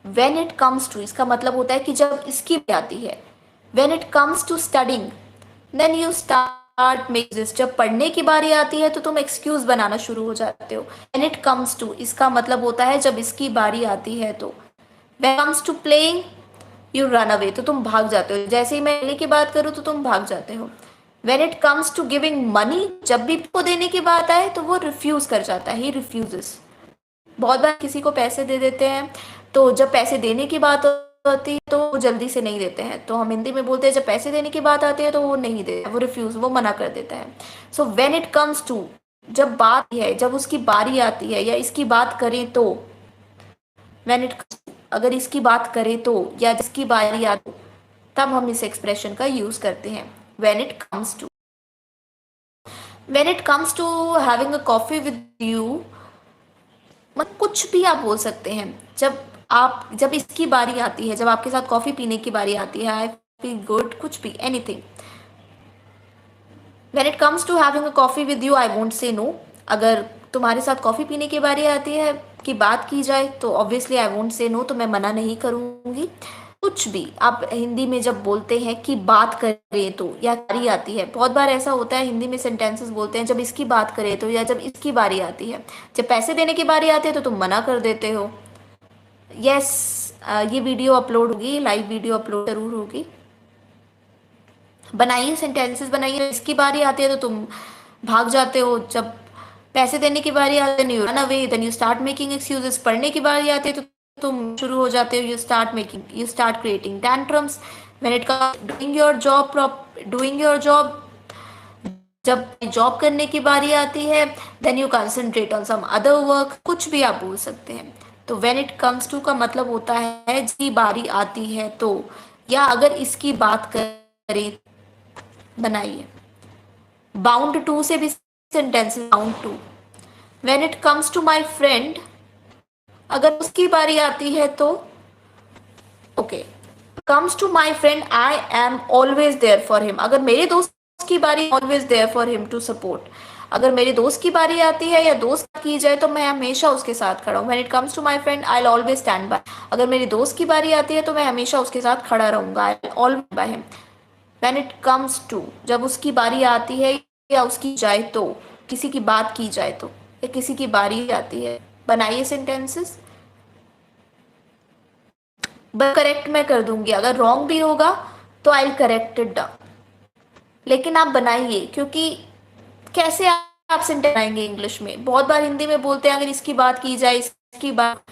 When it comes to, इसका मतलब होता है कि जब इसकी बारी आती है। When it comes to studying then you start make this, जब पढ़ने की बारी आती है तो तुम एक्सक्यूज बनाना शुरू हो जाते हो। व्हेन इट कम्स टू, इसका मतलब होता है जब इसकी बारी आती है तो। When comes to playing you run away, तो तुम भाग जाते हो। जैसे ही मैं लेने की बात करूँ तो तुम भाग जाते हो। When it comes to giving money, जब भी को देने की बात आए तो वो रिफ्यूज कर जाता है, ही रिफ्यूजेस। बहुत बार किसी को पैसे दे देते हैं, तो जब पैसे देने की बात होती है तो वो जल्दी से नहीं देते हैं, तो हम हिंदी में बोलते हैं जब पैसे देने की बात आती है तो वो नहीं देते, वो रिफ्यूज, वो मना कर देता है। So when it comes to, जब बात है, जब उसकी बारी आती है, या इसकी बात करें तो, व्हेन इट, अगर इसकी बात करें तो, या जिसकी बारी आती, तब हम इस एक्सप्रेशन का यूज करते हैं। When it comes to, when it comes to having a coffee with you, मतलब कुछ भी आप बोल सकते हैं। जब इसकी बारी आती है, जब आपके साथ कॉफी पीने की बारी आती है, आई फील गुड, कुछ भी, anything. When it comes to having a coffee with you I won't say no, अगर तुम्हारे साथ कॉफी पीने की बारी आती है, की बात की जाए तो obviously I won't say no, तो मैं मना नहीं करूंगी। कुछ भी आप हिंदी में जब बोलते हैं कि बात करें तो, या बारी आती है, बहुत बार ऐसा होता है हिंदी में सेंटेंसेस बोलते हैं जब इसकी बात करें तो, या जब इसकी बारी आती है। जब पैसे देने की बारी आती है तो तुम मना कर देते हो। यस, ये वीडियो अपलोड होगी, लाइव वीडियो अपलोड जरूर होगी। बनाइए, सेंटेंसेस बनाइए। इसकी बारी आती है तो तुम भाग जाते हो, जब पैसे देने की बारी आती है you run away, then you start making excuses. पढ़ने की बारी आती है तो तुम शुरू हो जाते हो, you start creating tantrums. When it comes doing your job, जब जॉब करने की बारी आती है, then you concentrate on some other work, कुछ भी आप बोल सकते हैं। तो व्हेन इट कम्स टू का मतलब होता है जिसकी बारी आती है तो, या अगर इसकी बात करें। बनाइए। बाउंड टू से भी sentence, bound to. When it comes to my friend, अगर उसकी बारी आती है तो, okay, comes to my friend I am always there for him, अगर मेरे दोस्त की बारी, always there for him to support. अगर मेरे दोस्त की बारी आती है या दोस्त की जाए तो मैं हमेशा उसके साथ खड़ा हूँ। When it comes to my friend I will always stand by, अगर मेरी दोस्त की बारी आती है तो मैं हमेशा उसके साथ खड़ा रहूंगा, I will always by him. When it comes to, जब उसकी बारी आती है या उसकी जाए तो, किसी की बात की जाए तो, या किसी की बारी आती है। बनाइए सेंटेंसेस। बस करेक्ट मैं कर दूंगी, अगर रॉन्ग भी होगा तो I will correct it down, लेकिन आप बनाइए, क्योंकि कैसे आप सेंटेंस बनाएंगे इंग्लिश में। बहुत बार हिंदी में बोलते हैं अगर इसकी बात की जाए, इसकी बात,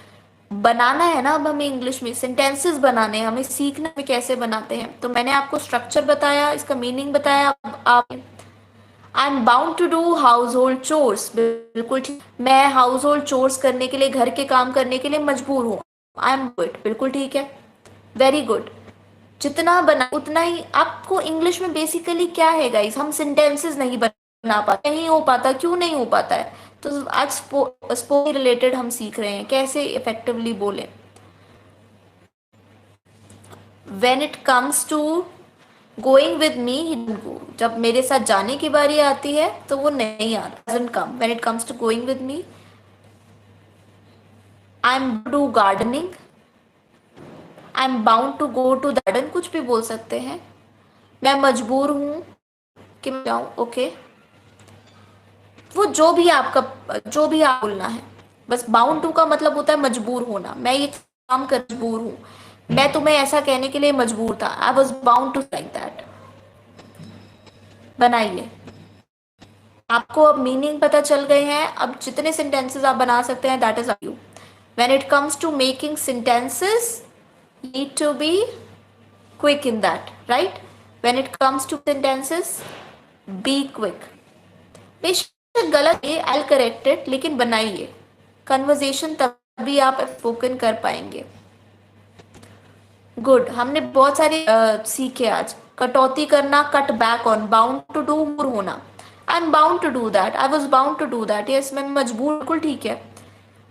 बनाना है ना, अब हमें इंग्लिश में सेंटेंसेस बनाने हैं, हमें सीखना है कैसे बनाते हैं। तो मैंने आपको स्ट्रक्चर बताया, इसका मीनिंग बताया। अब आप, I am bound to do household chores, बिल्कुल ठीक, मैं हाउस होल्ड चोर्स करने के लिए, घर के काम करने के लिए मजबूर हूँ। आई एम गुड, बिल्कुल ठीक है, वेरी गुड। जितना बना उतना ही आपको इंग्लिश में बेसिकली क्या है गाइस, हम सेंटेंसेस नहीं बना पाते, नहीं हो पाता, क्यों नहीं हो पाता है? तो आज स्पोकन रिलेटेड हम सीख रहे हैं कैसे इफेक्टिवली बोलें। When it comes to going with me, जब मेरे साथ जाने की बारी आती है तो वो नहीं आता, doesn't come. When it comes to going with me, I am do gardening, I am bound to go to garden, कुछ भी बोल सकते हैं। मैं मजबूर हूँ कि मैं जाऊँ, ओके। वो जो भी आप बोलना है, बस बाउंड टू का मतलब होता है मजबूर होना। मैं ये काम कर मजबूर हूँ, मैं तुम्हें ऐसा कहने के लिए मजबूर था, I was bound to like that. बनाइए। आपको अब मीनिंग पता चल गए हैं, अब जितने सेंटेंसेस आप बना सकते हैं, that is you. When it comes to making sentences, need to be quick in that, right? When it comes to sentences, be quick. बेशक गलत है, आई करेक्ट इट, लेकिन बनाइए। कन्वर्जेशन तभी आप स्पोकन कर पाएंगे। गुड, हमने बहुत सारे सीखे आज। कटौती करना, cut back on, bound to do, होना। I am bound to do that, I was bound to do that, yes, मैं मजबूर, बिल्कुल ठीक है।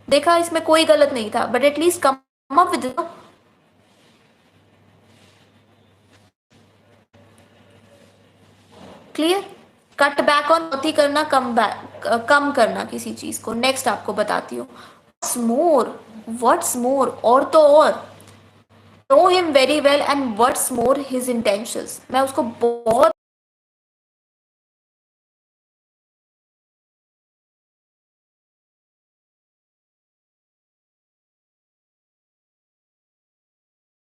देखा, इसमें कोई गलत नहीं था, but at least come up with. Clear? Cut back on, कटौती करना, कम करना किसी चीज को। नेक्स्ट आपको बताती हूँ, मोर, व्हाट्स मोर, और तो और। Know him very well and what's more his intentions, मैं उसको बहुत